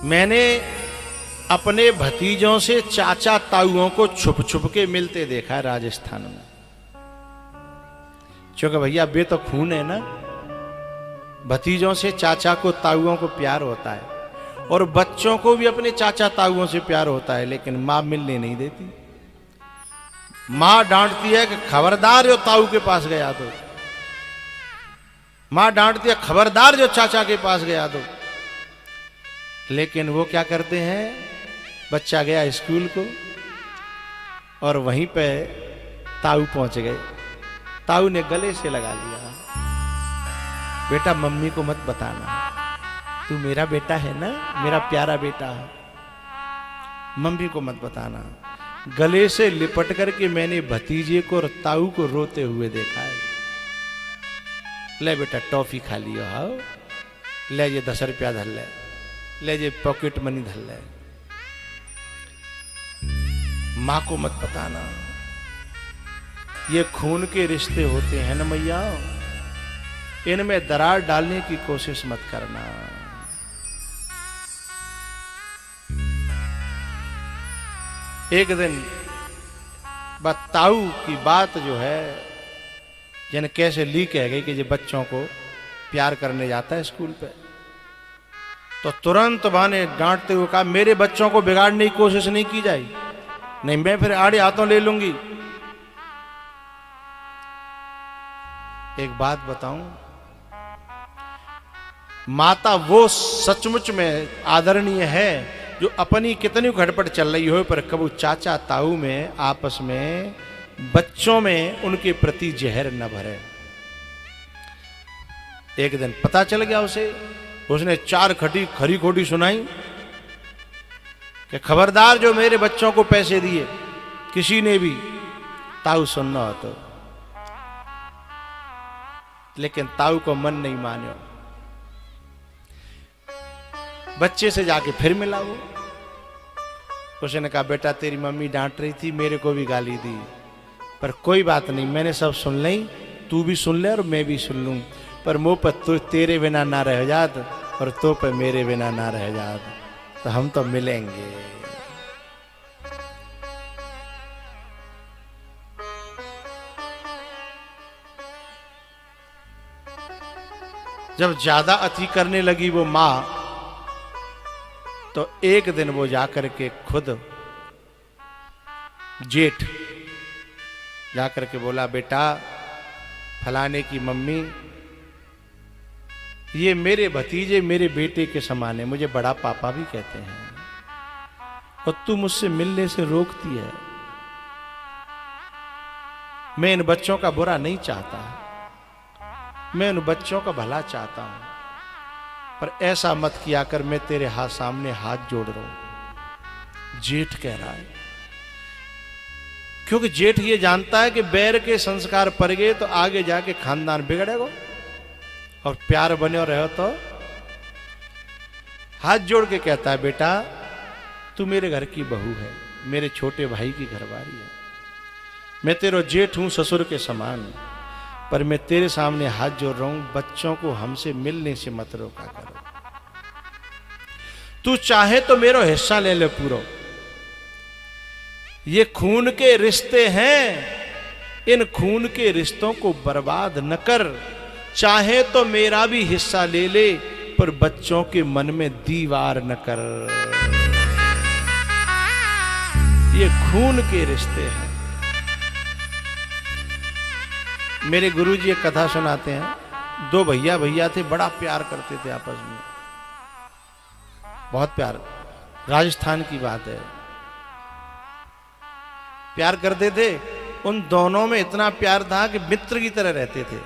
मैंने अपने भतीजों से चाचा ताऊओं को छुप छुप के मिलते देखा है राजस्थान में। क्योंकि भैया बे तो खून है ना, भतीजों से चाचा को ताऊओं को प्यार होता है और बच्चों को भी अपने चाचा ताऊओं से प्यार होता है, लेकिन मां मिलने नहीं देती। मां डांटती है कि खबरदार जो ताऊ के पास गया तो, मां डांटती है खबरदार जो चाचा के पास गया तो। लेकिन वो क्या करते हैं, बच्चा गया स्कूल को और वहीं पे ताऊ पहुंच गए। ताऊ ने गले से लगा लिया, बेटा मम्मी को मत बताना, तू मेरा बेटा है ना, मेरा प्यारा बेटा है, मम्मी को मत बताना। गले से लिपट करके मैंने भतीजे को और ताऊ को रोते हुए देखा है। ले बेटा टॉफी खा लियो, हाओ ले ये 10 रुपया धर ले ये पॉकेट मनी धर ले, मां को मत बताना। ये खून के रिश्ते होते हैं ना मैया, इनमें दरार डालने की कोशिश मत करना। एक दिन ताऊ की बात जो है यानी कैसे लीक है गई कि ये बच्चों को प्यार करने जाता है स्कूल पे, तो तुरंत मां ने डांटते हुए कहा मेरे बच्चों को बिगाड़ने की कोशिश नहीं की जाए, नहीं मैं फिर आड़े हाथों ले लूंगी। एक बात बताऊं, माता वो सचमुच में आदरणीय है जो अपनी कितनी घटपट चल रही हो पर कबू चाचा ताऊ में आपस में बच्चों में उनके प्रति जहर न भरे। एक दिन पता चल गया उसे, उसने 4 खरी खोटी सुनाई कि खबरदार जो मेरे बच्चों को पैसे दिए किसी ने भी, ताऊ सुनना हो तो। लेकिन ताऊ को मन नहीं मानो, बच्चे से जाके फिर मिला वो। उसने कहा बेटा तेरी मम्मी डांट रही थी, मेरे को भी गाली दी, पर कोई बात नहीं, मैंने सब सुन ली, तू भी सुन ले और मैं भी सुन लूं, पर मुंह पर तो तेरे बिना ना रह जात और तो पर मेरे बिना ना रह जात, तो हम तो मिलेंगे। जब ज्यादा अति करने लगी वो मां, तो एक दिन वो जाकर के खुद जेठ जाकर के बोला बेटा फलाने की मम्मी ये मेरे भतीजे मेरे बेटे के समान है, मुझे बड़ा पापा भी कहते हैं, और तू मुझसे मिलने से रोकती है। मैं इन बच्चों का बुरा नहीं चाहता, मैं उन बच्चों का भला चाहता हूं, पर ऐसा मत किया कर, मैं तेरे सामने हाथ जोड़ रहा हूं। जेठ कह रहा है, क्योंकि जेठ ये जानता है कि बैर के संस्कार पड़ गए तो आगे जाके खानदान बिगड़ेगा, और प्यार बने रहो तो। हाथ जोड़ के कहता है बेटा तू मेरे घर की बहू है, मेरे छोटे भाई की घरवाली है, मैं तेरा जेठ हूं ससुर के समान, पर मैं तेरे सामने हाथ जोड़ रहा हूं, बच्चों को हमसे मिलने से मत रोका करो। तू चाहे तो मेरा हिस्सा ले ले पूरा, ये खून के रिश्ते हैं, इन खून के रिश्तों को बर्बाद न कर, चाहे तो मेरा भी हिस्सा ले ले, पर बच्चों के मन में दीवार न कर। ये खून के रिश्ते हैं। मेरे गुरुजी एक कथा सुनाते हैं, 2 भैया थे, बड़ा प्यार करते थे आपस में, बहुत प्यार, राजस्थान की बात है, प्यार करते थे। उन दोनों में इतना प्यार था कि मित्र की तरह रहते थे,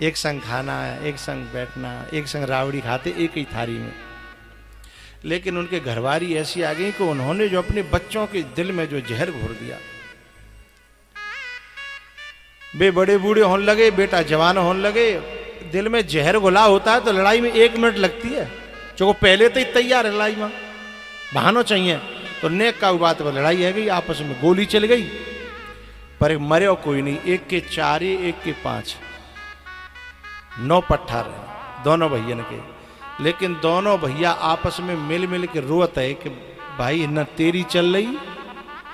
एक संग खाना, एक संग बैठना, एक संग रावड़ी खाते एक ही थाली में। लेकिन उनके घरवाली ऐसी आ गई कि उन्होंने जो अपने बच्चों के दिल में जो जहर घोर दिया, वे बड़े बूढ़े होने लगे, बेटा जवान होने लगे, दिल में जहर घुला होता है तो लड़ाई में 1 मिनट लगती है, जो पहले तो ही तैयार है लड़ाई में, बहाना चाहिए, तो नेक का बात पर लड़ाई है गई, आपस में गोली चल गई, पर मरे कोई नहीं, 1 के 4 1 के 5 9 पट्ठा रहे दोनों भैया के। लेकिन दोनों भैया आपस में मिल मिल के रोत है कि भाई न तेरी चल रही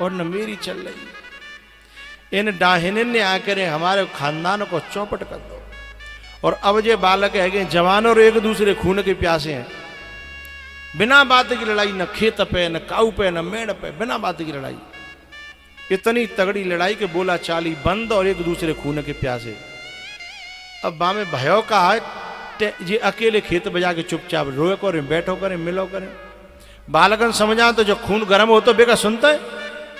और न मेरी चल रही। इन डाहिन ने आकर हमारे खानदान को चौपट कर दो। और अब जे बालक है जवान और एक दूसरे खून के प्यासे हैं। बिना बात की लड़ाई, न खेत पे न काऊ पे न मेड़ पे, बिना बात की लड़ाई। इतनी तगड़ी लड़ाई के बोला चाली बंद और एक दूसरे खून के प्यासे। अब बामे भयो का है जी अकेले खेत बजा के चुपचाप रोए करें, बैठो करें, मिलो करें। बालकन समझा तो जो खून गर्म हो तो बेका सुनता है।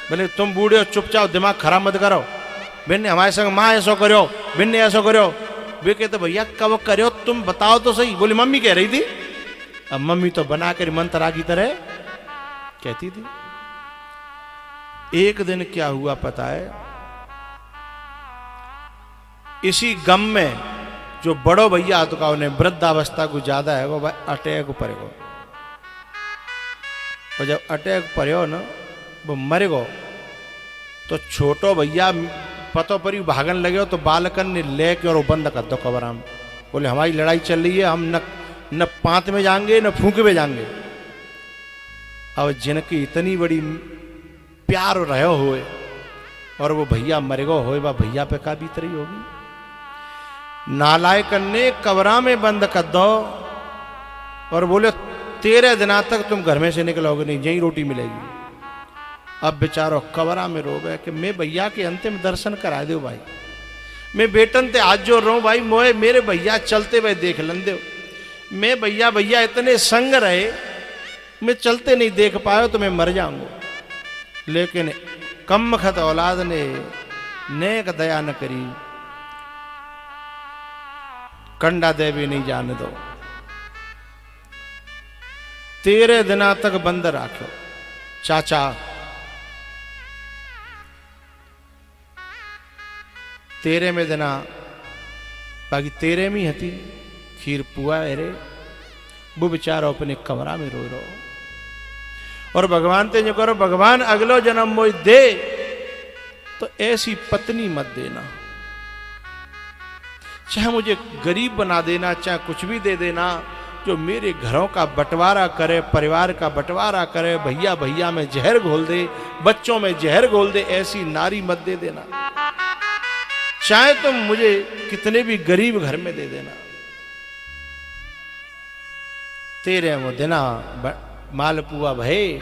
बोले तुम बूढ़े हो, चुपचाप दिमाग खराब मत करो। बिन्ने हमारे संग माँ ऐसो करो, बिन्ने ऐसो करो। वे कहते भैया कब करो तुम बताओ तो सही। बोली मम्मी कह रही थी। अब मम्मी तो बना कर मंत्रा की तरह कहती थी। एक दिन क्या हुआ पता है, इसी गम में जो बड़ो भैया तो का उन्हें वृद्धावस्था को ज्यादा है वो भाई अटैक पड़े गो। और जब अटैक पड़े ना वो मरे गो तो छोटो भैया पतो परी भागन लगे हो तो बालकन ने लेके और वो बंद कर दो कबराम। बोले हमारी लड़ाई चल रही है, हम न पांत में जाएंगे न फूंक में जाएंगे। अब जिनकी इतनी बड़ी प्यार रहे हुए और वो भैया मरेगो होए बा भैया पे का बीत रही होगी। नालायक ने कबरा में बंद कर दो और बोले 13 दिना तक तुम घर में से निकलोगे नहीं, यही रोटी मिलेगी। अब बेचारो कबरा में रो गए कि मैं भैया के अंतिम दर्शन करा दो भाई। मैं बेटन ते आज जो रो भाई मोए मेरे भैया चलते हुए देख लन दो। मैं भैया भैया इतने संग रहे, मैं चलते नहीं देख पाया तो मैं मर जाऊंगा। लेकिन कम खत औलाद ने नेक दया न करी, कंडा देवी नहीं जाने दो। 13 दिना तक बंद राखो। चाचा 13 में दिना बाकी 13 में हती खीर पुआ रे वो बेचारो अपने कमरा में रो रो। और भगवान ते जो करो भगवान अगलो जन्म मोई दे तो ऐसी पत्नी मत देना, चाहे मुझे गरीब बना देना, चाहे कुछ भी दे देना, जो मेरे घरों का बंटवारा करे, परिवार का बंटवारा करे, भैया भैया में जहर घोल दे, बच्चों में जहर घोल दे, ऐसी नारी मत दे देना। चाहे तुम मुझे कितने भी गरीब घर में दे देना। 13 दिना मालपुआ भय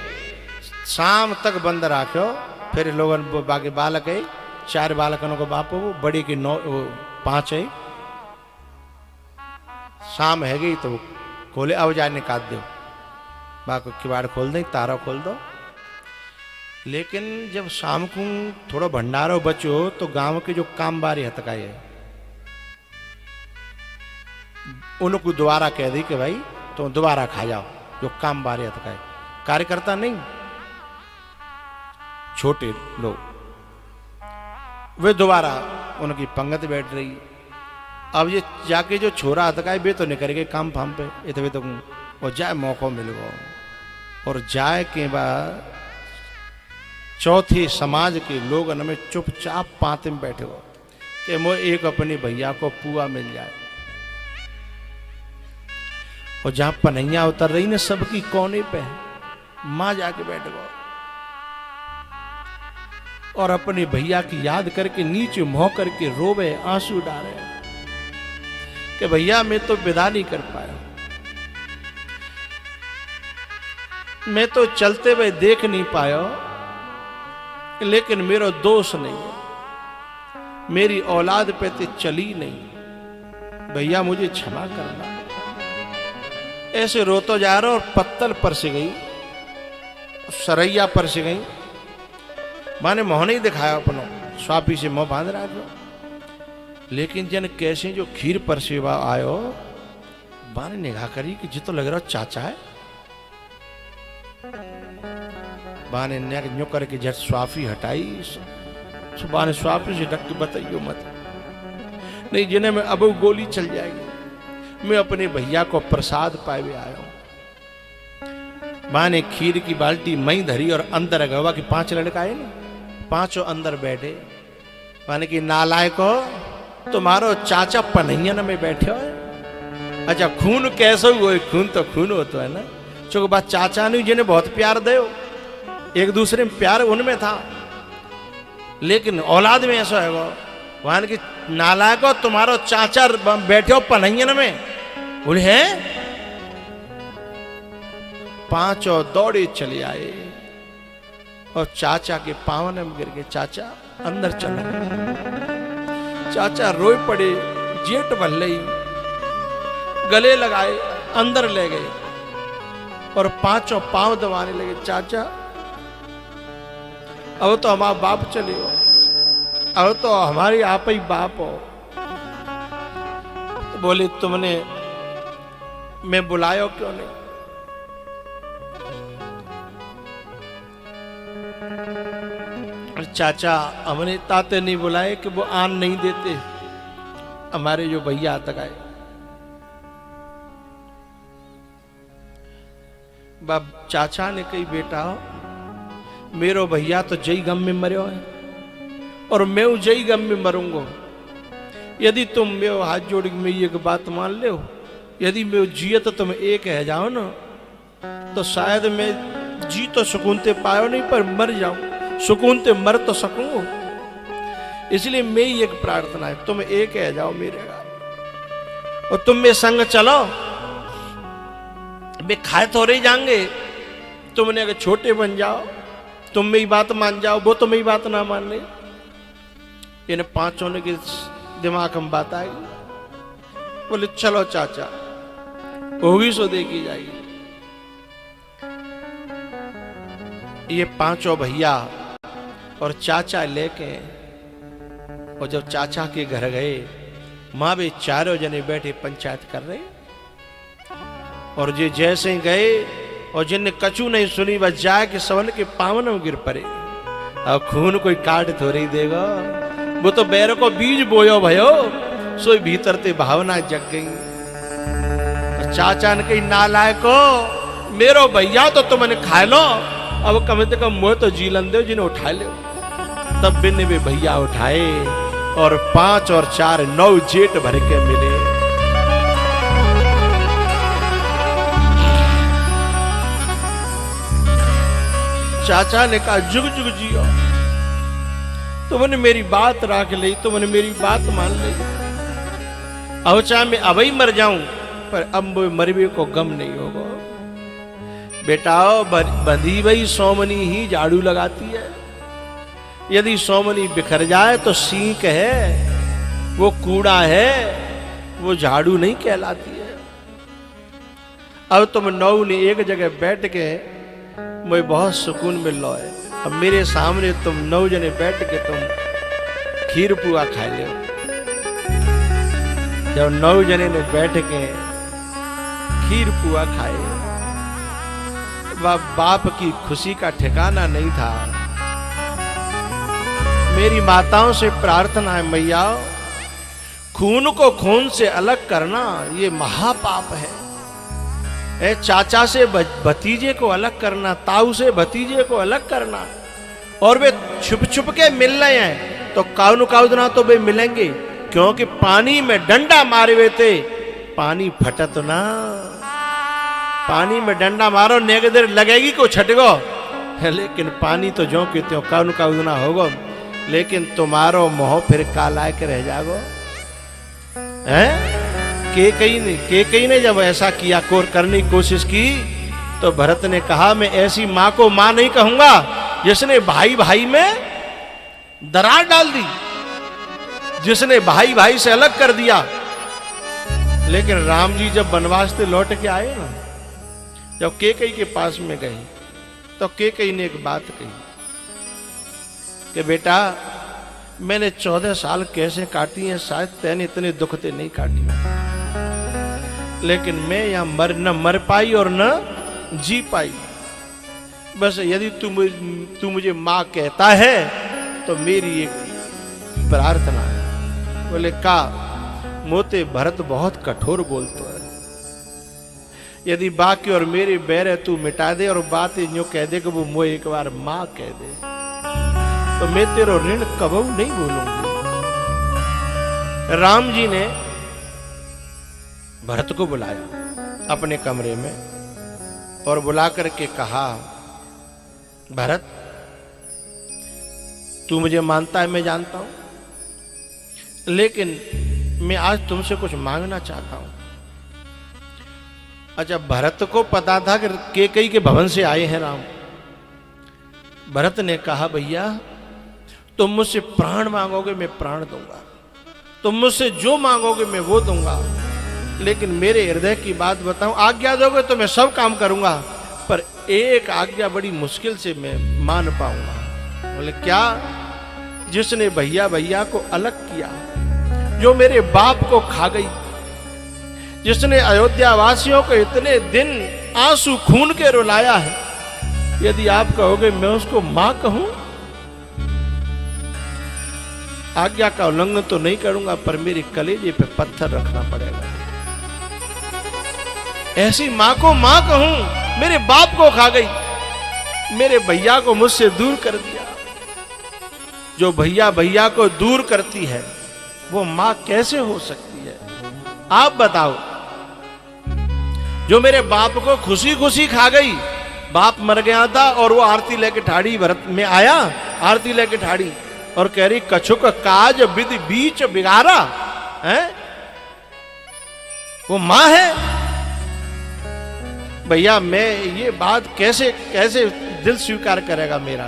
शाम तक बंद राख्यो। फिर लोगन बाकी बालक है 4 बालकनों को बाप हो, बड़ी की 5 है। शाम है गई तो खोले अब जाए निकाल दो, बाकी किवाड़ खोल दे, तारा खोल दो। लेकिन जब शाम को थोड़ा भंडारो बचो तो गांव के जो काम बारी हतकाए है उनको दोबारा कह दी कि भाई तो दोबारा खा जाओ, जो काम बारी हतकाए। कार्यकर्ता नहीं, छोटे लोग वे दोबारा उनकी पंगत बैठ रही। अब ये जाके जो छोरा हतकाए बे तो नहीं करेंगे काम फाम पे, इतने तो और जाए मौका मिल गो। और जाए के बाद चौथी समाज के लोग में चुपचाप पाते में बैठे हो कि मो एक अपने भैया को पुआ मिल जाए। और जहां पनैया उतर रही ना सबकी कोने पे मां जाके बैठ गो और अपने भैया की याद करके नीचे मुंह करके रोवे, आंसू डाले कि भैया मैं तो विदा नहीं कर पाया, मैं तो चलते हुए देख नहीं पाया, लेकिन मेरा दोष नहीं है, मेरी औलाद पे तो चली नहीं, भैया मुझे क्षमा करना। ऐसे रोतो जा रहा और पत्तल पर से गई, सरैया पर से गई। माने मोह नहीं दिखाया अपनो, स्वापी से मुंह बांध रहा था। लेकिन जन कैसे जो खीर पर सेवा आयो, बाने निगाह करी कि जितो लग रहा चाचा है। बाने ने न्यो करके झट स्वाफी हटाई। बाने स्वाफी से ढक के बताइयो मत, नहीं जिन्हें में अब गोली चल जाएगी। मैं अपने भैया को प्रसाद पाए हुए आया हूं। बाने खीर की बाल्टी मई धरी और अंदर गवा कि 5 लड़का आए ना, 5 अंदर बैठे। माने कि नालायक हो, तुम्हारो चाचा पनैयन में बैठे हो। अच्छा खून कैसे हुआ? खून तो खून होता है ना। चूंकि बात चाचा ने जिन्हें बहुत प्यार दे, एक दूसरे में प्यार उनमें था, लेकिन औलाद में ऐसा है वहां की नालायको तुम्हारो चाचा बैठे हो पनहियन में, बोले हैं। पांचों दौड़े चले आए और चाचा के पावन में गिर गए। चाचा अंदर चले गए। चाचा रोए पड़े, जेठ भल्लई गले लगाए, अंदर ले गए और पांचों पांव दबाने लगे। चाचा अब तो हमारा बाप चले हो, अब तो हमारी आप ही बाप हो। तो बोले तुमने मैं बुलायो क्यों नहीं? चाचा हमने ताते नहीं बुलाए कि वो आन नहीं देते, हमारे जो भैया तक आए। बाप चाचा ने कही बेटा मेरो भैया तो जई गम में मरो है और मैं जई गम में मरूंगा। यदि तुम मेरो हाथ जोड़ के मैं ये बात मान ले, यदि मैं जिये तो तुम एक है जाओ ना, तो शायद मैं जी तो सुकून ते पायो नहीं पर मर जाऊं, सुकून ते मर तो सकूं। इसलिए मेरी एक प्रार्थना है, तुम एक है जाओ मेरे और तुम में संग चलो। वे खाए तो रही जाएंगे, तुमने अगर छोटे बन जाओ, तुम मेरी बात मान जाओ, वो तो मेरी बात ना मान ले। इन पांचों ने के दिमाग में बात आई। बोले चलो चाचा, होगी सो देखी जाएगी। ये पांचों भैया और चाचा लेके, और जब चाचा के घर गए, माँ भी चारों जने बैठे पंचायत कर रहे। और ये जैसे ही गए और जिनने कछु नहीं सुनी, बस जाए कि सवन के पावन में गिर पड़े। अब खून कोई काट थोड़ी देगा, वो तो बैर को बीज बोयो भयो, सो भीतर ते भावना जग गई। तो चाचा ने कही नालायको मेरो भैया तो तुमने खा लो, अब कम से कम मुझे तो जीलन दो जिन्हें उठा ले। तब बिन वे भैया उठाए और 5 और 4 9 जेठ भर के मिले। चाचा ने कहा जुग जुग जियो, तुमने मेरी बात राख ली, तुमने मेरी बात मान ली। अब चाहे मैं अब ही मर जाऊं, पर अब मरवे को गम नहीं होगा। बेटा बंधी भई सोमनी ही झाड़ू लगाती है, यदि सोमनी बिखर जाए तो सींक है, वो कूड़ा है, वो झाड़ू नहीं कहलाती है। अब तुम 9 ने एक जगह बैठ के मुझे बहुत सुकून मिल रहा है। अब मेरे सामने तुम 9 जने बैठ के तुम खीर पुआ खा ले। जब 9 जने ने बैठ के खीर पुआ खाए, बाप की खुशी का ठिकाना नहीं था। मेरी माताओं से प्रार्थना है, मैया खून को खून से अलग करना ये महापाप है। चाचा से भतीजे को अलग करना, ताऊ से भतीजे को अलग करना, और वे छुप छुप के मिल रहे हैं तो काउन काउदना तो वे मिलेंगे, क्योंकि पानी में डंडा मारे हुए थे, पानी फटत ना। पानी में डंडा मारो नेक देर लगेगी को छटगो, लेकिन पानी तो जो के त्यों काउन काउदना होगो, लेकिन तुम्हारो मोह फिर काला के रह जागो। हैं केकई ने जब ऐसा किया करने की कोशिश की, तो भरत ने कहा मैं ऐसी मां को मां नहीं कहूंगा जिसने भाई भाई में दरार डाल दी, जिसने भाई भाई से अलग कर दिया। लेकिन राम जी जब वनवास से लौट के आए ना, जब केकई के पास में गए, तो केकई ने एक बात कही कि बेटा मैंने 14 साल कैसे काटी हैं, शायद तैने इतने दुख ते नहीं काटी, लेकिन मैं यहां न मर पाई और न जी पाई। बस यदि तू मुझे मां कहता है तो मेरी एक प्रार्थना है। बोले का मोते भरत बहुत कठोर बोलता है, यदि बाकी और मेरे बैर है तू मिटा दे, और बात यूं कह दे कि वो मुझे एक बार मां कह दे, तो मैं तेरो ऋण कबू नहीं भूलूंगी। राम जी ने भरत को बुलाया अपने कमरे में और बुला करके कहा, भरत तू मुझे मानता है, मैं जानता हूं, लेकिन मैं आज तुमसे कुछ मांगना चाहता हूं। अच्छा, भरत को पता था कि कैकेयी के भवन से आए हैं राम। भरत ने कहा, भैया तुम मुझसे प्राण मांगोगे मैं प्राण दूंगा, तुम मुझसे जो मांगोगे मैं वो दूंगा, लेकिन मेरे हृदय की बात बताऊं, आज्ञा दोगे तो मैं सब काम करूंगा, पर एक आज्ञा बड़ी मुश्किल से मैं मान पाऊंगा। बोले क्या? जिसने भैया भैया को अलग किया, जो मेरे बाप को खा गई, जिसने अयोध्या वासियों को इतने दिन आंसू खून के रुलाया है, यदि आप कहोगे मैं उसको मां कहूं, आज्ञा का उल्लंघन तो नहीं करूंगा, पर मेरे कलेजे पे पत्थर रखना पड़ेगा। ऐसी मां को मां कहूं, मेरे बाप को खा गई, मेरे भैया को मुझसे दूर कर दिया। जो भैया भैया को दूर करती है वो मां कैसे हो सकती है? आप बताओ। जो मेरे बाप को खुशी खुशी खा गई, बाप मर गया था और वो आरती लेके ठाड़ी, भरत में आया आरती लेके ठाड़ी और कह रही, कछुक काज विधि बीच बिगारा है, वो मां है। भैया मैं ये बात कैसे कैसे दिल स्वीकार करेगा मेरा?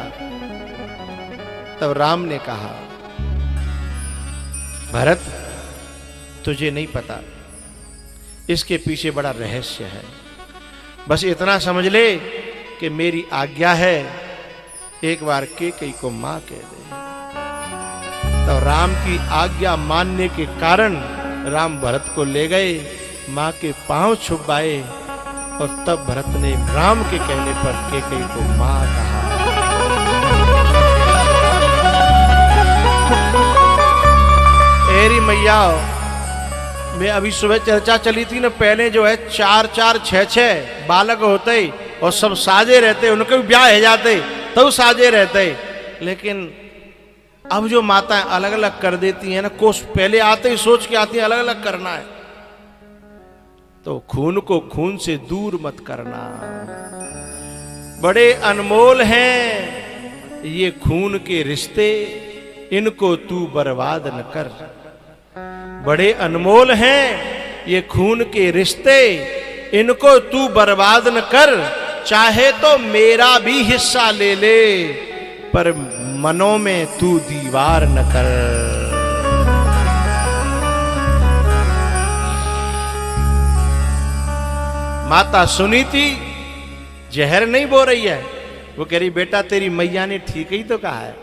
तब राम ने कहा, भरत तुझे नहीं पता, इसके पीछे बड़ा रहस्य है, बस इतना समझ ले कि मेरी आज्ञा है, एक बार कैकेयी को मां कह दे। तो राम की आज्ञा मानने के कारण राम भरत को ले गए, मां के पांव छुपाए और तब भरत ने राम के कहने पर कैकेयी को मां कहा। मेरी मैया, मैं अभी सुबह चर्चा चली थी ना, पहले जो है 4-4, 6-6 बालक होते और सब साजे रहते, उनके भी ब्याह हो जाते तो साजे रहते, लेकिन अब जो माताएं अलग अलग कर देती हैं ना, कोस पहले आते ही सोच के आती हैं अलग अलग करना है, तो खून को खून से दूर मत करना। बड़े अनमोल हैं ये खून के रिश्ते, इनको तू बर्बाद न कर। बड़े अनमोल हैं ये खून के रिश्ते, इनको तू बर्बाद न कर। चाहे तो मेरा भी हिस्सा ले ले, पर मनों में तू दीवार न कर। माता सुनीति जहर नहीं बो रही है, वो कह रही, बेटा तेरी मैया ने ठीक ही तो कहा है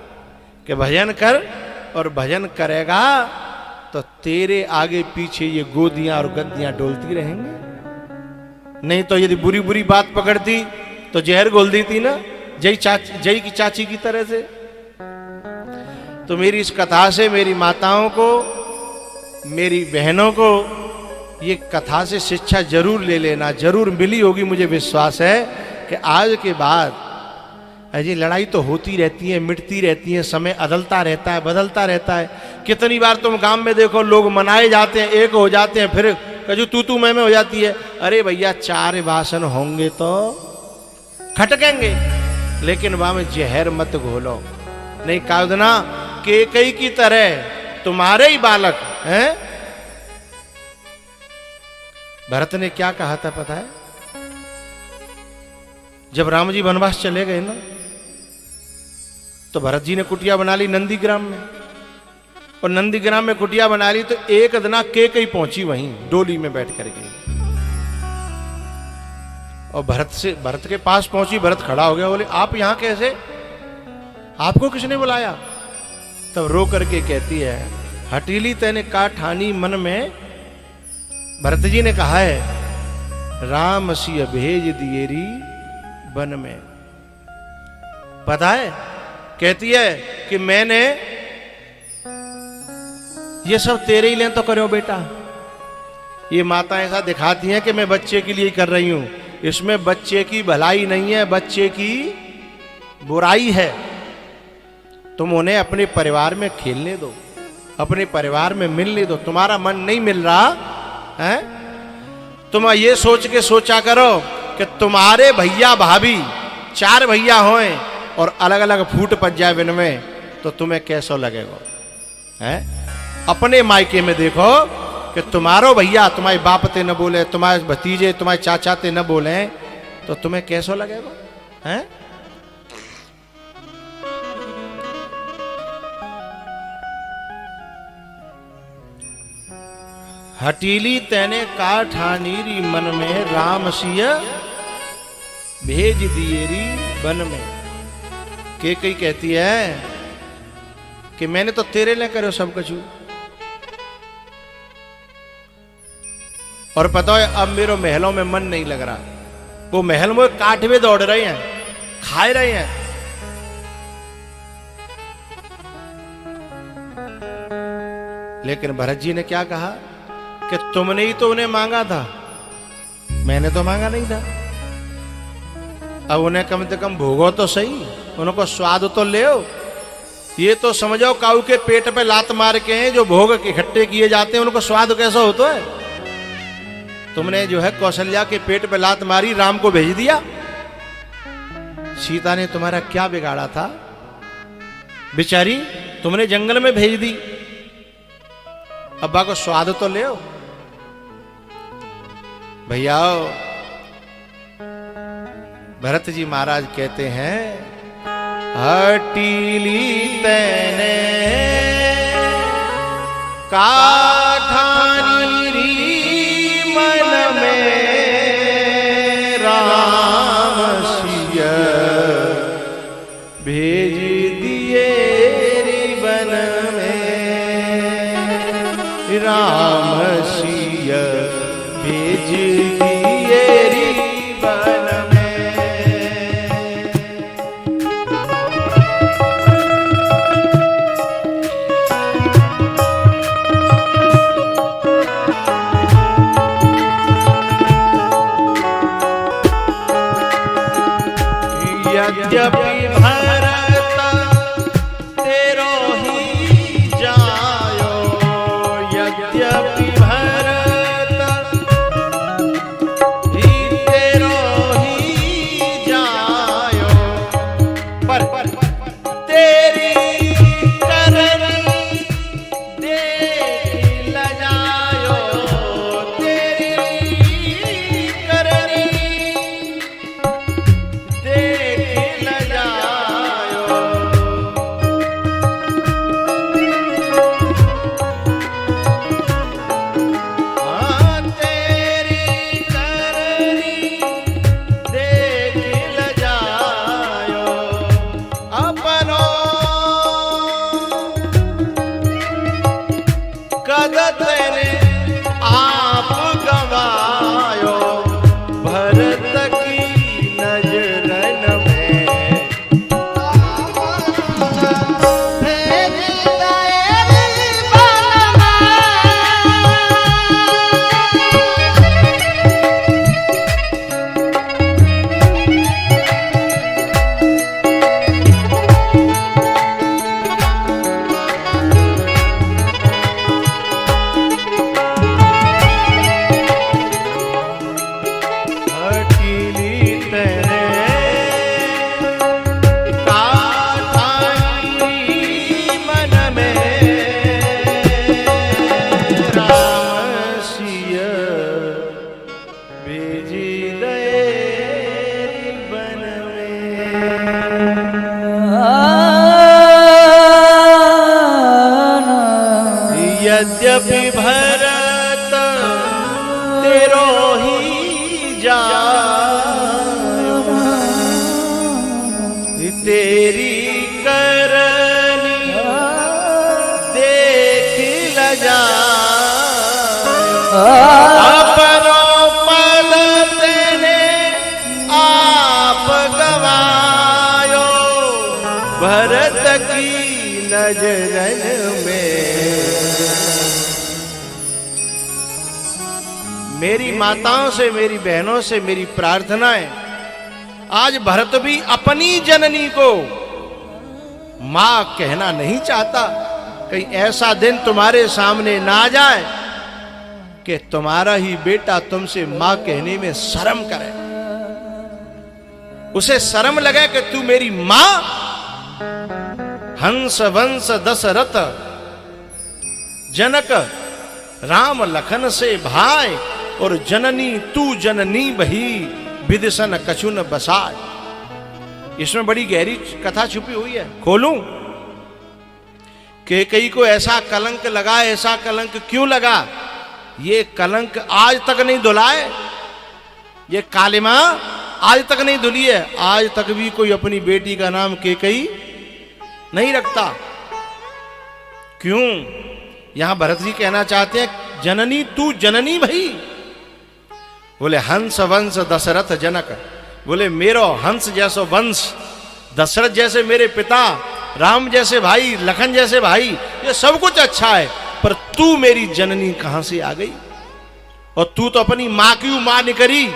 कि भजन कर, और भजन करेगा तो तेरे आगे पीछे ये गोदियां और गद्दियां डोलती रहेंगी। नहीं तो यदि बुरी बुरी बात पकड़ती तो जहर घोल देती ना, जय की चाची की तरह से। तो मेरी इस कथा से मेरी माताओं को, मेरी बहनों को ये कथा से शिक्षा जरूर ले लेना, जरूर मिली होगी। मुझे विश्वास है कि आज के बाद अजी लड़ाई तो होती रहती है, मिटती रहती है, समय अदलता रहता है, बदलता रहता है। कितनी बार तुम गांव में देखो, लोग मनाए जाते हैं, एक हो जाते हैं, फिर कजू तू मैं हो जाती है। अरे भैया 4 भाषण होंगे तो खटकेंगे, लेकिन वहां में जहर मत घोलो। नहीं कादना कैकेयी की तरह तुम्हारे ही बालक हैं। भरत ने क्या कहा था पता है? जब राम जी वनवास चले गए ना, तो भरत जी ने कुटिया बना ली नंदीग्राम में, और नंदीग्राम में कुटिया बना ली तो एक दिन कैकेयी पहुंची वहीं डोली में बैठ करके, और भरत के पास पहुंची। भरत खड़ा हो गया, बोले आप यहां कैसे, आपको किसने बुलाया? तब रो करके कहती है, हटीली तेने का ठानी मन में। भरत जी ने कहा है, राम सिय भेज दिएरी वन में। पता है, कहती है कि मैंने ये सब तेरे ही लिए तो करो बेटा। ये माता ऐसा दिखाती हैं कि मैं बच्चे के लिए कर रही हूं, इसमें बच्चे की भलाई नहीं है, बच्चे की बुराई है। तुम उन्हें अपने परिवार में खेलने दो, अपने परिवार में मिलने दो। तुम्हारा मन नहीं मिल रहा है तुम ये सोच के सोचा करो कि तुम्हारे भैया भाभी 4 भैया होए और अलग अलग फूट पड़ जाए बिन में, तो तुम्हें कैसा लगेगा? हैं? अपने मायके में देखो कि तुम्हारो भैया तुम्हारे बाप ते न बोले, तुम्हारे भतीजे तुम्हारे चाचा ते न बोले, तो तुम्हें कैसा लगेगा? हैं? हटीली तेने काठानीरी मन में, राम सिया भेज दिएरी बन में। के कई कहती है कि मैंने तो तेरे लिए करो सब कुछ, और पता है अब मेरे महलों में मन नहीं लग रहा। वो महल में काठवे दौड़ रहे हैं, खाए रहे हैं। लेकिन भरत जी ने क्या कहा कि तुमने ही तो उन्हें मांगा था, मैंने तो मांगा नहीं था। अब उन्हें कम से कम भोगो तो सही, उनको स्वाद तो ले। ये तो समझो काऊ के पेट पे लात मार के हैं जो भोग इकट्ठे किए जाते हैं, उनको स्वाद कैसा होता है? तुमने जो है कौशल्या के पेट पे लात मारी, राम को भेज दिया। सीता ने तुम्हारा क्या बिगाड़ा था बेचारी, तुमने जंगल में भेज दी। अब्बा को स्वाद तो ले भैया। भरत जी महाराज कहते हैं, हटीली तैने काठानीरी मन में, राम सिया भेज दिए बन में, राम सिया भेज दिए बन में। यद्यपि भरत तेरो ही जायो, यद्यपि भरत ही तेरो ही जायो, पर तेरी करनी देख लजायो, तेरी करनी आप गवायो, भरत की नजरन में। यद्यपि भरत तेरो ही जायो, तेरी करनी देख लजायो, अपनो पद तेने आप गवायो, भरत की नजरन में। मेरी माताओं से, मेरी बहनों से मेरी प्रार्थना है, आज भरत भी अपनी जननी को मां कहना नहीं चाहता। कहीं ऐसा दिन तुम्हारे सामने ना आ जाए कि तुम्हारा ही बेटा तुमसे मां कहने में शर्म करे, उसे शर्म लगे कि तू मेरी मां। हंस वंश दशरथ जनक राम लखन से भाई, और जननी तू जननी बही विदिशन कछुन बसाय। इसमें बड़ी गहरी कथा छुपी हुई है, खोलूं? कैकेयी को ऐसा कलंक लगा, ऐसा कलंक क्यों लगा? ये कलंक आज तक नहीं धुलाए, ये कालिमा आज तक नहीं धुली है। आज तक भी कोई अपनी बेटी का नाम कैकेयी नहीं रखता। क्यों? यहां भरत जी कहना चाहते हैं जननी तू जननी भई। बोले हंस वंश दशरथ जनक, बोले मेरो हंस जैसो वंश, दशरथ जैसे मेरे पिता, राम जैसे भाई, लखन जैसे भाई, ये सब कुछ अच्छा है, पर तू मेरी जननी कहां से आ गई? और तू तो अपनी मां की मां निकली।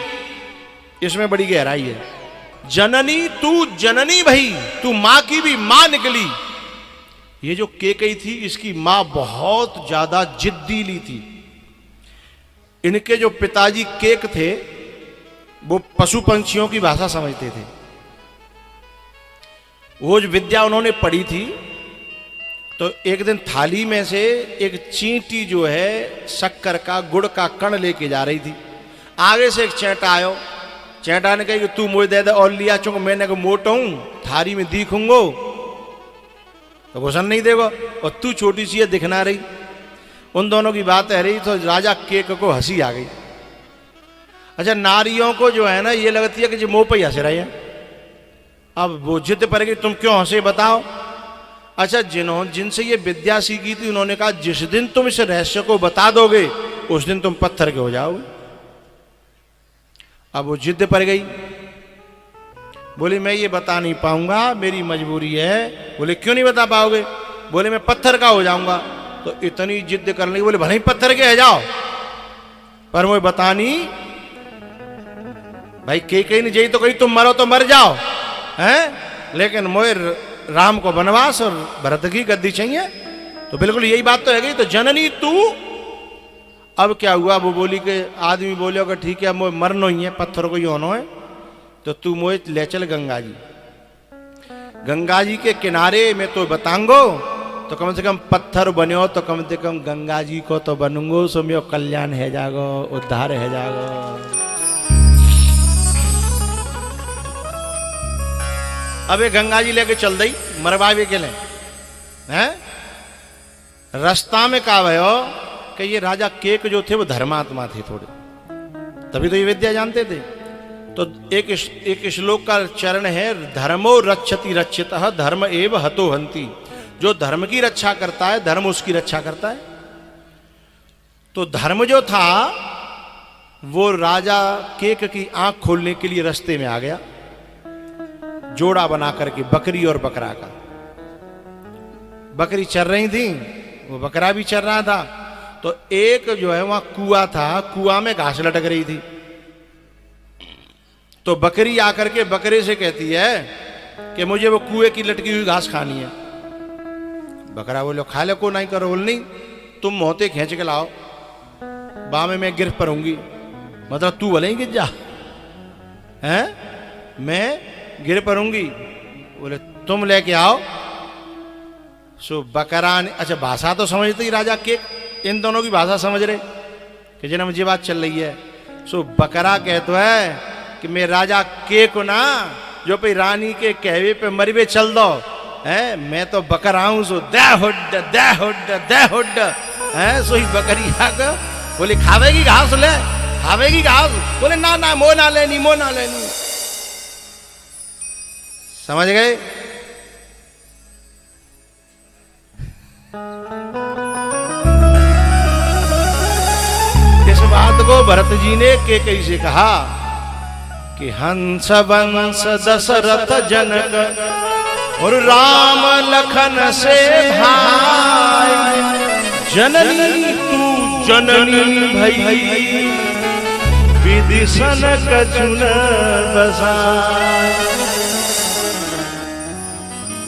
इसमें बड़ी गहराई है। जननी तू जननी भई, तू मां की भी मां निकली। ये जो कैकेयी थी, इसकी मां बहुत ज्यादा जिद्दीली थी। इनके जो पिताजी केक थे, वो पशु पंछियों की भाषा समझते थे। वो जो विद्या उन्होंने पढ़ी थी, तो एक दिन थाली में से एक चींटी जो है शक्कर का, गुड़ का कण लेके जा रही थी। आगे से एक चैंटा आयो, चैंटा ने कहा कि तू मुझे दे दे और लिया, चूंकि मैंने को मोटा हूं, थारी में दिखूंगो तो घुसन नहीं देगा, और तू छोटी सी है दिखना रही। उन दोनों की बात है रही, तो राजा केक को हंसी आ गई। अच्छा, नारियों को जो है ना, ये लगती है कि जो मुंह पे ही हंस रही है। अब वो जिद पर गई, तुम क्यों हंसे बताओ? अच्छा, जिनसे ये विद्या सीखी थी, उन्होंने कहा जिस दिन तुम इस रहस्य को बता दोगे, उस दिन तुम पत्थर के हो जाओगे। अब वो जिद पर गई, बोली मैं ये बता नहीं पाऊंगा, मेरी मजबूरी है। बोले क्यों नहीं बता पाओगे? बोले मैं पत्थर का हो जाऊंगा। तो इतनी जिद करने लगी, बोले भले ही पत्थर के है जाओ, पर मुझे बतानी। भाई कैकेयी ने यही तो कही तुम मरो तो मर जाओ, हैं? लेकिन मुझे राम को वनवास और भरत की गद्दी चाहिए। तो बिल्कुल यही बात तो है गई। तो जननी तू, अब क्या हुआ? वो बोली कि आदमी बोले कि ठीक है, मुझे मरना ही है, पत्थर को ही होना है, तो तू मुझे ले चल गंगा जी। गंगा जी के किनारे में तो बताऊंगो, तो कम से कम पत्थर बनो, तो कम से कम गंगा जी को तो बनूंगो, सो मेरो कल्याण है जागो, उद्धार है जागो। अब ये गंगा जी लेके चल दी मरवावे के लिए, हैं? रास्ता में कहा भयो कि ये राजा केक जो थे वो धर्मात्मा थे थोड़े, तभी तो ये विद्या जानते थे। तो एक श्लोक का चरण है, धर्मो रक्षति रक्षितः धर्म एव हतो हन्ति। जो धर्म की रक्षा करता है, धर्म उसकी रक्षा करता है। तो धर्म जो था वो राजा केक की आंख खोलने के लिए रास्ते में आ गया, जोड़ा बना करके बकरी और बकरा का। बकरी चर रही थी, वो बकरा भी चर रहा था। तो एक जो है वहां कुआं था, कुआं में घास लटक रही थी। तो बकरी आकर के बकरे से कहती है कि मुझे वो कुएं की लटकी हुई घास खानी है। बकरा बोलो खा ले, को नहीं करो। बोल नहीं, तुम मोहते खींच के लाओ, बामे मैं गिर पड़ूंगी। मतलब तू भले ही गिर जा, हैं? मैं गिर पड़ूंगी। बोले तुम लेके आओ। सो बकरा ने, अच्छा भाषा तो समझते ही राजा के, इन दोनों की भाषा समझ रहे कि जना मुझे बात चल रही है। सो बकरा कहता है कि मैं राजा के को ना, जो पे रानी के कहवे पे मरबे चल दो, है? मैं तो बकरा हूं, सो दे हुड दे हुड दे हुड, है? सो ही बकरी आकर बोले खावेगी घास, ले खावेगी घास। बोले ना ना, मो ना लेनी, मो ना लेनी। समझ गए? इस बात को भरत जी ने कैकेयी से कहा कि हंस वंश दशरथ जनक और राम लखन से भाई, जननी तू जननी भई विदिशन कछुन बसाय।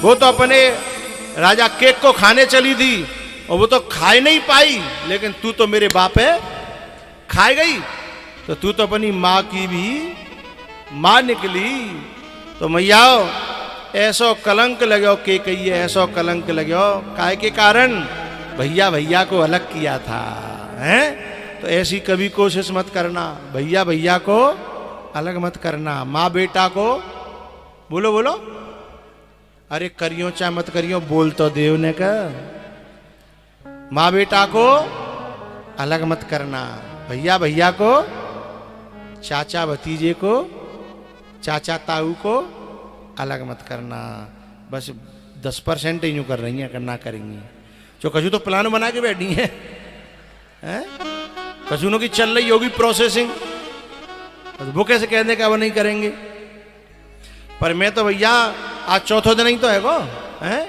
वो तो अपने राजा केक को खाने चली थी और वो तो खा नहीं पाई, लेकिन तू तो मेरे बाप है, खाए गई तो तू तो अपनी माँ की भी माँ निकली। तो मैया ऐसो कलंक लगो के कहिए, ऐसो कलंक लगो काहे के कारण भैया भैया को अलग किया था, हैं? तो ऐसी कभी कोशिश मत करना, भैया भैया को अलग मत करना, माँ बेटा को बोलो बोलो, अरे करियो चाहे मत करियो, बोल तो देव ने का, माँ बेटा को अलग मत करना, भैया भैया को, चाचा भतीजे को, चाचा ताऊ को अलग मत करना। बस 10% ही यूं कर रही हैं, करना करेंगी जो कछु तो प्लान बना के बैठी हैं, हैं? कसूनों की चल रही होगी प्रोसेसिंग, वो कैसे कहने का वो नहीं करेंगे। पर मैं तो भैया आज चौथा दिन ही तो है वो, हैं?